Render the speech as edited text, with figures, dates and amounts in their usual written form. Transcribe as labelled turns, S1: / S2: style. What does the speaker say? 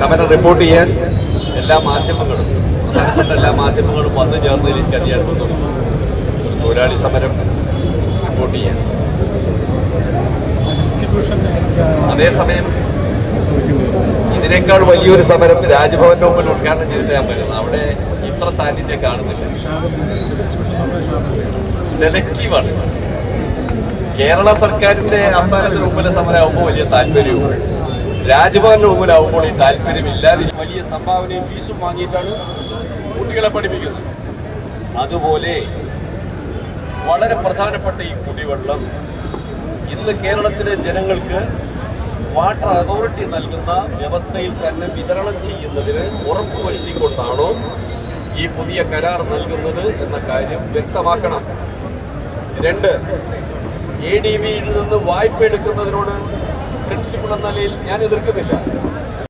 S1: സമരം റിപ്പോർട്ട് ചെയ്യാൻ എല്ലാ മാധ്യമങ്ങളും വന്നു ചേർന്നതിൽ എനിക്ക് അതിയായ സന്തോഷം. തൊഴിലാളി സമരം റിപ്പോർട്ട് ചെയ്യാൻ. അതേസമയം ഇതിനേക്കാൾ വലിയൊരു സമരം രാജ്ഭവന്റെ മുമ്പിൽ ഉദ്ഘാടനം ചെയ്തിട്ട് ഞാൻ വരുന്നത്. അവിടെ ഇത്ര സാന്നിധ്യം കാണുന്നില്ല. സെലക്റ്റീവാണ്. കേരള സർക്കാരിന്റെ ആസ്ഥാനത്തിന് മുമ്പിലെ സമരമാകുമ്പോൾ വലിയ താല്പര്യവും, രാജ്ഭവന്റെ മുമ്പിലാവുമ്പോൾ ഈ താല്പര്യമില്ലാതെ വലിയ സംഭാവനയും ഫീസും വാങ്ങിയിട്ടാണ് കുട്ടികളെ പഠിപ്പിക്കുന്നത്. അതുപോലെ വളരെ പ്രധാനപ്പെട്ട ഈ കുടിവെള്ളം ഇന്ന് കേരളത്തിലെ ജനങ്ങൾക്ക് വാട്ടർ അതോറിറ്റി നൽകുന്ന വ്യവസ്ഥയിൽ തന്നെ വിതരണം ചെയ്യുന്നതിന് ഉറപ്പുവരുത്തിക്കൊണ്ടാണോ ഈ പുതിയ കരാർ നൽകുന്നത് എന്ന കാര്യം വ്യക്തമാക്കണം. 2, ADBയിൽ നിന്ന് വായ്പ എടുക്കുന്നതിനോട് പ്രിൻസിപ്പൽ എന്ന നിലയിൽ ഞാൻ എതിർക്കുന്നില്ല.